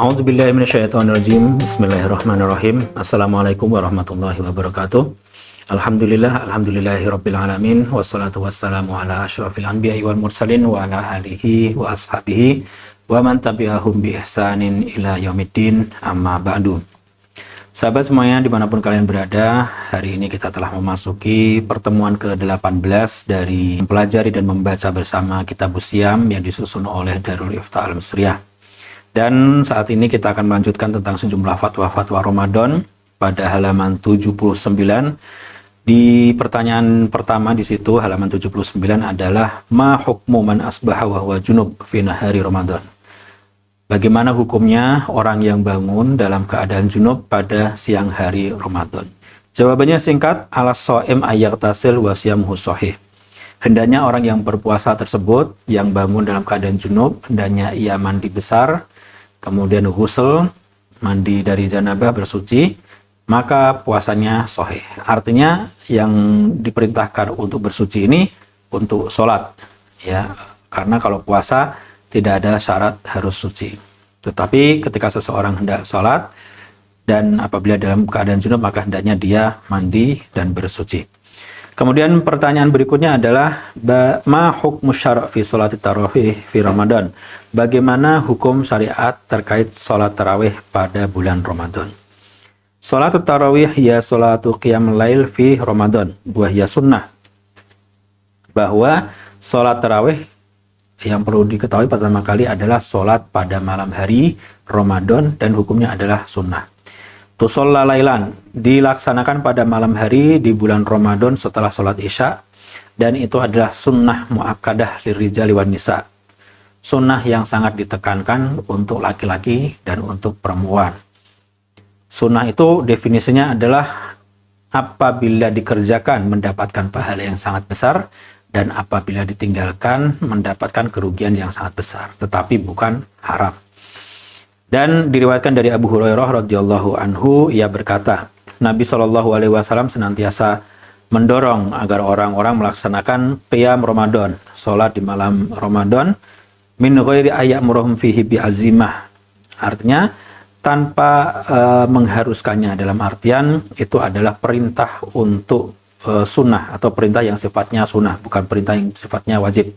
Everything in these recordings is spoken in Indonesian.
A'udzubillahi minasyaitonirrajim. Bismillahirrahmanirrahim. Assalamualaikum warahmatullahi wabarakatuh. Alhamdulillahirabbil alamin wassalatu wassalamu ala asyrafil anbiya'i wal mursalin wa ala alihi wa ashabihi wa man tabi'ahum bi ihsanin ila yaumiddin. Amma ba'du. Sahabat semuanya dimanapun kalian berada, hari ini kita telah memasuki pertemuan ke-18 dari mempelajari dan membaca bersama Kitab Siyam yang disusun oleh Darul Ifta Al-Misriyah. Dan saat ini kita akan melanjutkan tentang sejumlah fatwa-fatwa Ramadan pada halaman 79. Di pertanyaan pertama di situ halaman 79 adalah ma hukmu man asbaha wa huwa junub fi nahari Ramadan. Bagaimana hukumnya orang yang bangun dalam keadaan junub pada siang hari Ramadan? Jawabannya singkat, alas shaim ayyagtasil wa siyamuhu shahih. Hendaknya orang yang berpuasa tersebut yang bangun dalam keadaan junub, hendaknya ia mandi besar, kemudian ghusl, mandi dari janabah, bersuci, maka puasanya sahih. Artinya yang diperintahkan untuk bersuci ini untuk sholat, ya, karena kalau puasa tidak ada syarat harus suci. Tetapi ketika seseorang hendak sholat dan apabila dalam keadaan junub, maka hendaknya dia mandi dan bersuci. Kemudian pertanyaan berikutnya adalah ma hukmu syara' fi sholati tarawih fi Ramadan? Bagaimana hukum syariat terkait sholat tarawih pada bulan Ramadan? Sholat tarawih ya sholatu qiyamul lail fi Ramadan wa hiya sunnah. Bahwa sholat tarawih yang perlu diketahui pertama kali adalah sholat pada malam hari Ramadan dan hukumnya adalah sunnah. Tusholla lailan, dilaksanakan pada malam hari di bulan Ramadan setelah sholat isya, dan itu adalah sunnah muakkadah lirijali wan nisa. Sunnah yang sangat ditekankan untuk laki-laki dan untuk perempuan. Sunnah itu definisinya adalah apabila dikerjakan mendapatkan pahala yang sangat besar, dan apabila ditinggalkan mendapatkan kerugian yang sangat besar, tetapi bukan haram. Dan diriwayatkan dari Abu Hurairah radhiyallahu anhu, ia berkata, Nabi Shallallahu alaihi wasallam senantiasa mendorong agar orang-orang melaksanakan qiyam Ramadan, sholat di malam Ramadan, min ghairi ayyamuruhum fihi bi azimah. Artinya tanpa mengharuskannya, dalam artian itu adalah perintah untuk sunnah atau perintah yang sifatnya sunnah, bukan perintah yang sifatnya wajib.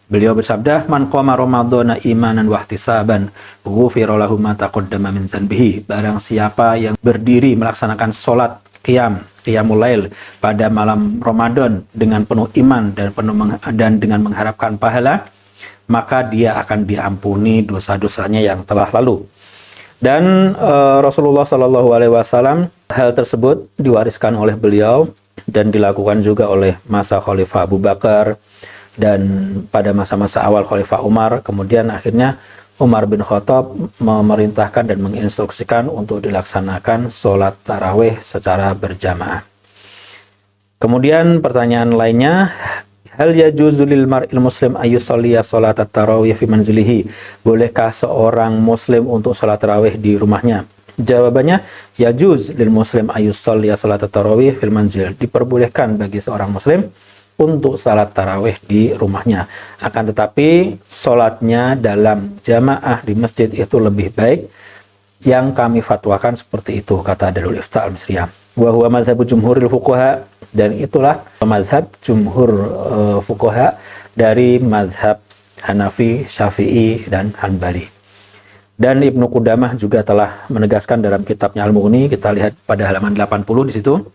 Beliau bersabda, man qama ramadhana imanan wa ihtisaban ghufira lahu ma taqaddama min dzanbihi. Barang siapa yang berdiri melaksanakan salat qiyamul lail pada malam Ramadan dengan penuh iman dan dengan mengharapkan pahala, maka dia akan diampuni dosa-dosanya yang telah lalu. Dan Rasulullah Shallallahu alaihi wasallam, hal tersebut diwariskan oleh beliau dan dilakukan juga oleh masa Khalifah Abu Bakar dan pada masa-masa awal Khalifah Umar. Kemudian akhirnya Umar bin Khattab memerintahkan dan menginstruksikan untuk dilaksanakan sholat tarawih secara berjamaah. Kemudian pertanyaan lainnya, hal yajuzu lil mar'il muslim ayyusalliya sholat tarawih fi manzilihi? Bolehkah seorang muslim untuk sholat tarawih di rumahnya? Jawabannya, yajuz lil muslim ayyusalliya sholat tarawih fil manzil. Diperbolehkan bagi seorang muslim untuk salat tarawih di rumahnya. Akan tetapi salatnya dalam jamaah di masjid itu lebih baik. Yang kami fatwakan seperti itu, kata Darul Ifta Al-Misriyah. Wa huwa madhabu jumhuril fuqaha, dan itulah madhab jumhur fuqaha dari madhab Hanafi, Syafi'i, dan Hanbali. Dan Ibnu Qudamah juga telah menegaskan dalam kitabnya Al-Mughni, kita lihat pada halaman 80 di situ.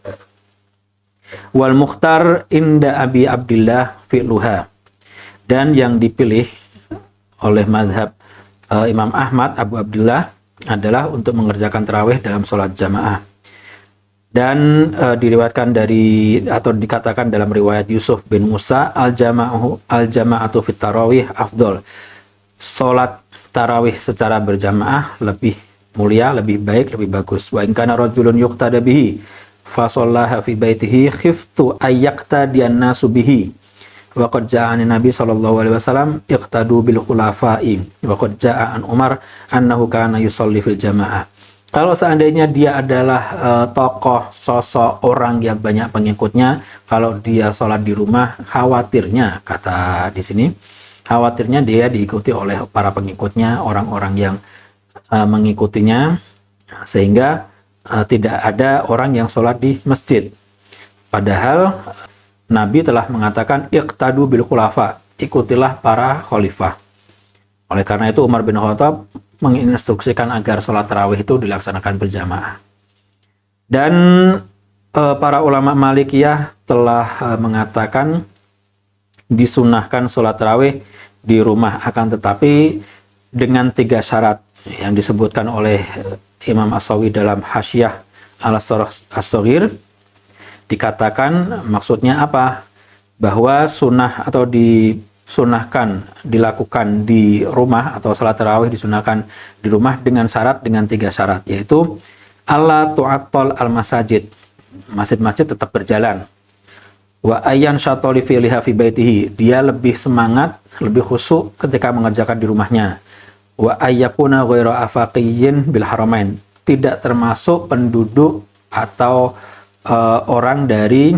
Wal mukhtar inda Abi Abdillah fi'luha, dan yang dipilih oleh mazhab Imam Ahmad Abu Abdillah adalah untuk mengerjakan tarawih dalam sholat jamaah. Dan diriwayatkan dari atau dikatakan dalam riwayat Yusuf bin Musa, al-jama'atu fit tarawih afdol. Sholat tarawih secara berjamaah lebih mulia, lebih baik, lebih bagus. Wa in kana rajulun yuqtada bihi fasallaha fi baitihi khiftu ayyaqtadiyan nasu bihi wa qad jaa'a Nabi sallallahu alaihi wasallam iqtadu bil khulafa'i wa qad jaa'a an Umar annahu kana yusalli fil jamaah. Kalau seandainya dia adalah tokoh sosok orang yang banyak pengikutnya, kalau dia sholat di rumah, khawatirnya, kata di sini, khawatirnya dia diikuti oleh para pengikutnya, orang-orang yang mengikutinya, sehingga tidak ada orang yang sholat di masjid. Padahal Nabi telah mengatakan iqtadu bil khulafa, ikutilah para khalifah. Oleh karena itu Umar bin Khattab menginstruksikan agar sholat tarawih itu dilaksanakan berjamaah. Dan para ulama Malikiyah telah mengatakan disunahkan sholat tarawih di rumah, akan tetapi dengan 3 syarat yang disebutkan oleh Imam As-Sawi dalam Hasyiah As-Shaghir. Dikatakan maksudnya apa? Bahwa sunnah atau disunahkan dilakukan di rumah, atau salat tarawih disunahkan di rumah dengan 3 syarat, yaitu alla tu'attal al-masajid, masjid-masjid tetap berjalan, wa ayyan syatoli fi'liha fi baitihi, dia lebih semangat, lebih khusyuk ketika mengerjakan di rumahnya, wa ayyakuna ghairu afaqiyyin bil haramain, tidak termasuk penduduk atau orang dari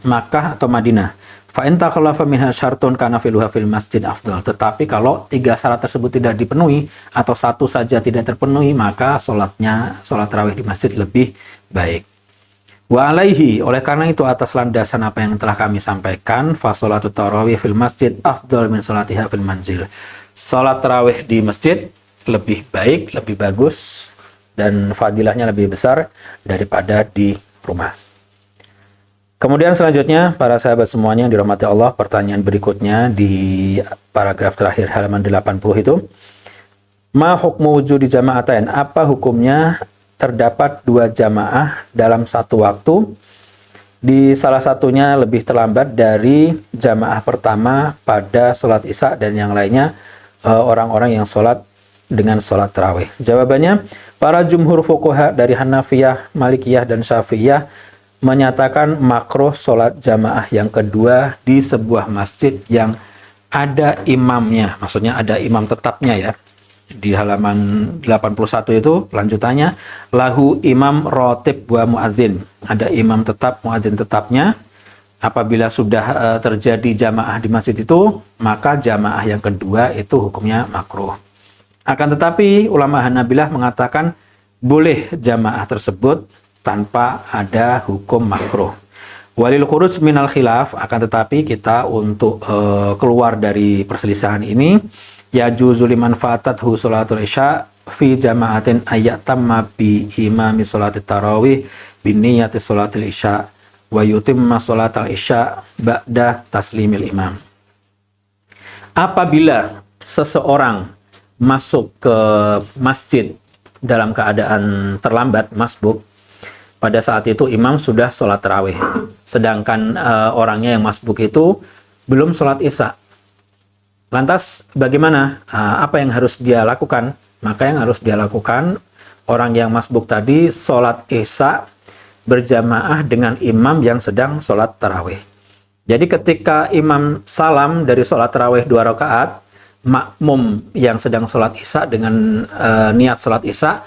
Makkah atau Madinah. Fa in takhallafa minha syartun kana filuha fil masjid afdal. Tetapi kalau 3 syarat tersebut tidak dipenuhi atau 1 saja tidak terpenuhi, maka salat tarawih di masjid lebih baik. Wa alaihi, oleh karena itu atas landasan apa yang telah kami sampaikan, fa shalatut tarawih fil masjid afdal min salatiha fil manzil. Salat tarawih di masjid lebih baik, lebih bagus, dan fadilahnya lebih besar daripada di rumah. Kemudian selanjutnya, para sahabat semuanya yang dirahmati Allah, pertanyaan berikutnya di paragraf terakhir halaman 80 itu, ma hukmu wujudi jama'atain, apa hukumnya terdapat 2 jamaah dalam satu waktu, di salah satunya lebih terlambat dari jamaah pertama pada sholat isya, dan yang lainnya orang-orang yang sholat dengan sholat tarawih. Jawabannya, para jumhur fuqaha dari Hanafiyah, Malikiyah, dan Syafi'iyah menyatakan makruh sholat jamaah yang kedua di sebuah masjid yang ada imamnya, maksudnya ada imam tetapnya ya. Di halaman 81 itu lanjutannya, lahu imam rotib wa muadzin, ada imam tetap, muadzin tetapnya. Apabila sudah terjadi jamaah di masjid itu, maka jamaah yang kedua itu hukumnya makruh. Akan tetapi ulama Hanabilah mengatakan boleh jamaah tersebut tanpa ada hukum makruh. Walil khuruj minal khilaf, akan tetapi kita untuk keluar dari perselisihan ini, yajuzu liman fatathu sholatul isya fi jama'atin ayyatamma bi imami sholatit tarawih bi niyyati sholatil isya wa yutimma sholatal isya ba'da taslimil imam. Apabila seseorang masuk ke masjid dalam keadaan terlambat, masbuk, pada saat itu imam sudah sholat tarawih, sedangkan orangnya yang masbuk itu belum sholat isya. Lantas bagaimana? Apa yang harus dia lakukan? Maka yang harus dia lakukan, orang yang masbuk tadi sholat isya berjamaah dengan imam yang sedang sholat tarawih. Jadi ketika imam salam dari sholat tarawih 2 rakaat, makmum yang sedang sholat isya dengan niat sholat isya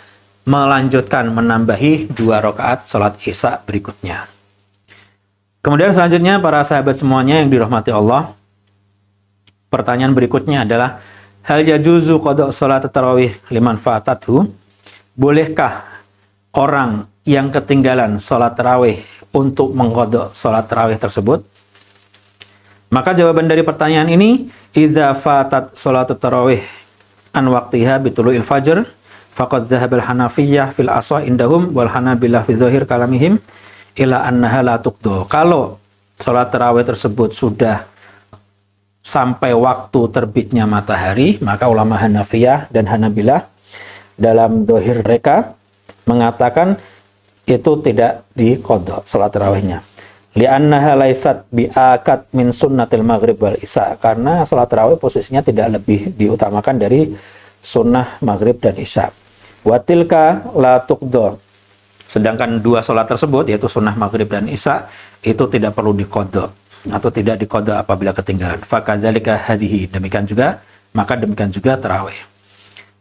melanjutkan menambahi 2 rakaat sholat isya berikutnya. Kemudian selanjutnya para sahabat semuanya yang dirahmati Allah, pertanyaan berikutnya adalah, hal yajuzu qada' sholat tarawih liman fatathu, bolehkah orang yang ketinggalan sholat tarawih untuk mengqada' sholat tarawih tersebut? Maka jawaban dari pertanyaan ini, idza fatat sholat tarawih an waqtiha bitulu'il fajr faqad dhahabal Hanafiyah fil asah indahum wal Hanabilah fi dzahir kalamihim ila annaha la tuqda. Kalau salat tarawih tersebut sudah sampai waktu terbitnya matahari, maka ulama Hanafiyah dan Hanabilah dalam dzahir mereka mengatakan itu tidak diqadha salat tarawihnya. Li'annaha laysat bi'akat min sunnatil maghrib wal isya, karena salat tarawih posisinya tidak lebih diutamakan dari sunnah maghrib dan isya. Watilka la tuqda, sedangkan 2 sholat tersebut yaitu sunnah maghrib dan isya itu tidak perlu diqadha atau tidak diqadha apabila ketinggalan. Fakadzalika hadhihi, demikian juga, maka demikian juga tarawih.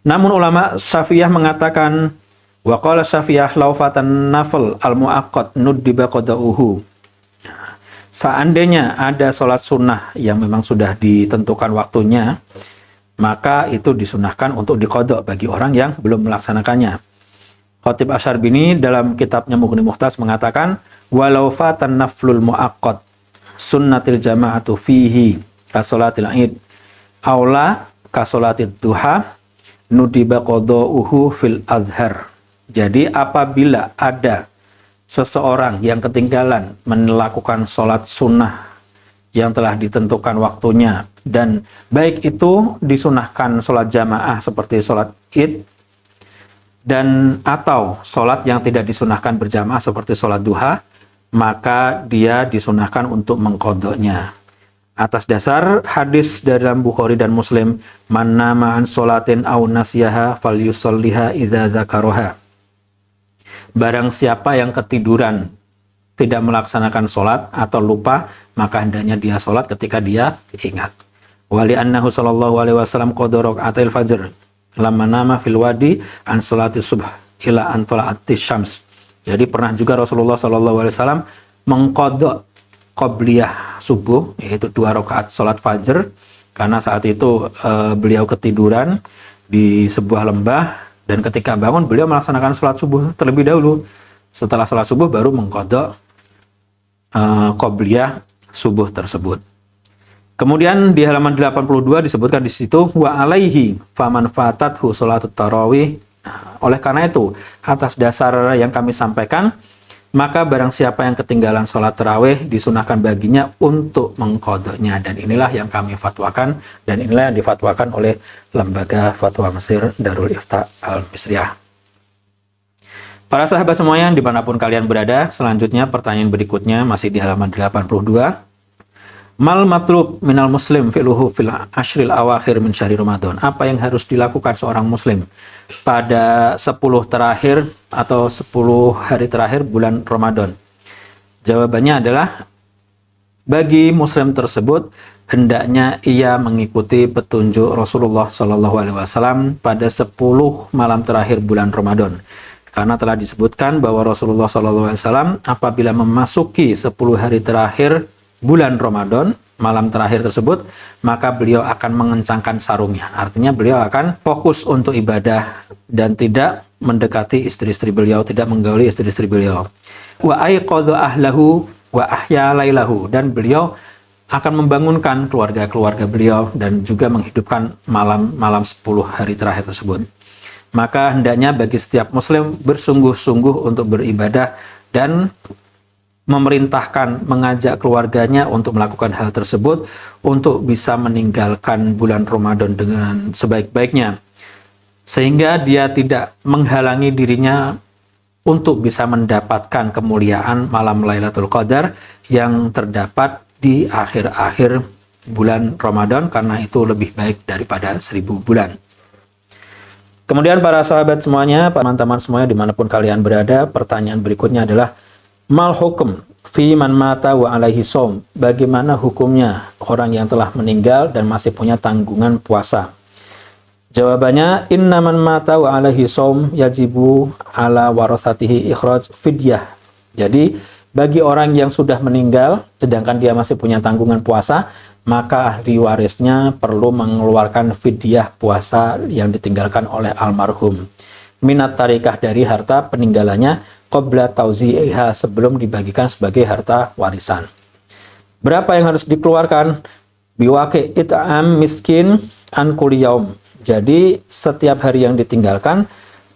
Namun ulama Syafi'iyah mengatakan, wa qala Syafi'iyah law fatan nafl al muaqqad nuddiba qada'uhu, seandainya ada sholat sunnah yang memang sudah ditentukan waktunya, maka itu disunahkan untuk diqadha bagi orang yang belum melaksanakannya. Khatib Asy'arbini dalam kitabnya Mughni Muhtas mengatakan, walau fatan naflul muaqqad sunnatil jama'atu fihi kasolatil id aula kasolatid duha nudiba qadha'uhu fil adhar. Jadi apabila ada seseorang yang ketinggalan melakukan sholat sunnah yang telah ditentukan waktunya, dan baik itu disunahkan sholat jamaah seperti sholat id, dan atau sholat yang tidak disunahkan berjamaah seperti sholat duha, maka dia disunahkan untuk mengqadha'nya. Atas dasar hadis dalam Bukhari dan Muslim, man nama an sholatin aw nasiyaha falyusalliha idza dzakaraha. Barang siapa yang ketiduran tidak melaksanakan sholat atau lupa, maka hendaknya dia sholat ketika dia ingat. Wali annahu sallallahu alaihi wasallam qadha raka'atil fajr lamma nama fil wadi an sholati subh ila an tala'atis syams. Jadi pernah juga Rasulullah sallallahu alaihi wasallam mengqadha qobliyah subuh, yaitu 2 rakaat sholat fajar, karena saat itu beliau ketiduran di sebuah lembah, dan ketika bangun beliau melaksanakan sholat subuh terlebih dahulu. Setelah sholat subuh baru mengqadha qobliyah subuh tersebut. Kemudian di halaman 82 disebutkan di situ, wa alaihi faman fatathu sholatut tarawih. Oleh karena itu, atas dasar yang kami sampaikan, maka barang siapa yang ketinggalan sholat tarawih disunahkan baginya untuk mengqadha'nya, dan inilah yang kami fatwakan, dan inilah yang difatwakan oleh Lembaga Fatwa Mesir Darul Ifta Al-Misriyah. Para sahabat semuanya dimanapun kalian berada, selanjutnya pertanyaan berikutnya masih di halaman 82. Mal matlub minal muslim fi'luhu fil ashril awakhir min syahri Ramadan. Apa yang harus dilakukan seorang muslim pada 10 terakhir atau 10 hari terakhir bulan Ramadan? Jawabannya adalah, bagi muslim tersebut hendaknya ia mengikuti petunjuk Rasulullah Shallallahu alaihi wasallam pada 10 malam terakhir bulan Ramadan. Karena telah disebutkan bahwa Rasulullah Shallallahu alaihi wasallam apabila memasuki 10 hari terakhir bulan Ramadan, malam terakhir tersebut, maka beliau akan mengencangkan sarungnya. Artinya beliau akan fokus untuk ibadah dan tidak mendekati istri-istri beliau, tidak menggauli istri-istri beliau. Wa aiqadha ahlahu wa ahya lailahu, dan beliau akan membangunkan keluarga-keluarga beliau dan juga menghidupkan malam-malam 10 hari terakhir tersebut. Maka hendaknya bagi setiap muslim bersungguh-sungguh untuk beribadah dan memerintahkan, mengajak keluarganya untuk melakukan hal tersebut untuk bisa meninggalkan bulan Ramadan dengan sebaik-baiknya, sehingga dia tidak menghalangi dirinya untuk bisa mendapatkan kemuliaan malam Lailatul Qadar yang terdapat di akhir-akhir bulan Ramadan, karena itu lebih baik daripada 1000 bulan. Kemudian para sahabat semuanya, teman-teman semuanya dimanapun kalian berada, pertanyaan berikutnya adalah, mal hukum fi man mata wa alaihi shaum. Bagaimana hukumnya orang yang telah meninggal dan masih punya tanggungan puasa? Jawabannya, inna man mata wa alaihi shaum yajibu ala warathatihi ikhraj fidyah. Jadi bagi orang yang sudah meninggal sedangkan dia masih punya tanggungan puasa, maka ahli warisnya perlu mengeluarkan fidyah puasa yang ditinggalkan oleh almarhum, minat tarikah, dari harta peninggalannya, qabla tauzi'iha, sebelum dibagikan sebagai harta warisan. Berapa yang harus dikeluarkan? Biwaqi it'am miskin an kulli yaum. Jadi setiap hari yang ditinggalkan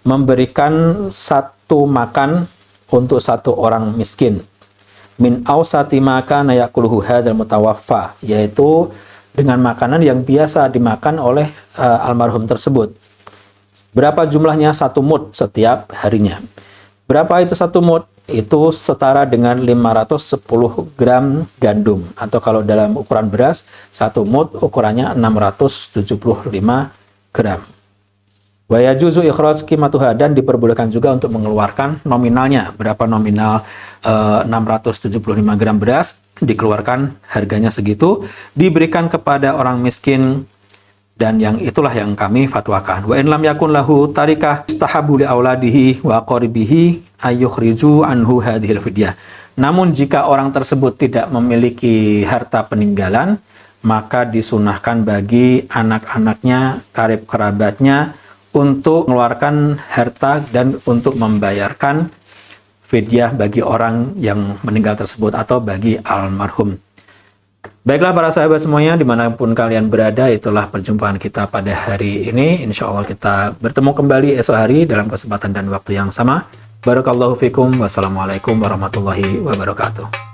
memberikan 1 makan untuk 1 orang miskin. Min awsati makana yakuluhu hadzal mutawaffa, yaitu dengan makanan yang biasa dimakan oleh almarhum tersebut. Berapa jumlahnya? 1 mud setiap harinya. Berapa itu 1 mud? Itu setara dengan 510 gram gandum. Atau kalau dalam ukuran beras, 1 mud ukurannya 675 gram. Wa yajuzu ikhraj qimatuha, dan diperbolehkan juga untuk mengeluarkan nominalnya. Berapa nominal 675 gram beras, dikeluarkan harganya segitu, diberikan kepada orang miskin, dan yang itulah yang kami fatwakan. Wa in lam yakun lahu tarikah istahabu li auladihi wa qaribihi ayyukhriju anhu hadhil fidyah. Namun jika orang tersebut tidak memiliki harta peninggalan, maka disunahkan bagi anak-anaknya, karib kerabatnya untuk mengeluarkan harta dan untuk membayarkan fidyah bagi orang yang meninggal tersebut atau bagi almarhum. Baiklah para sahabat semuanya, dimanapun kalian berada, itulah perjumpaan kita pada hari ini. Insya Allah kita bertemu kembali esok hari dalam kesempatan dan waktu yang sama. Barakallahu fikum. Wassalamualaikum warahmatullahi wabarakatuh.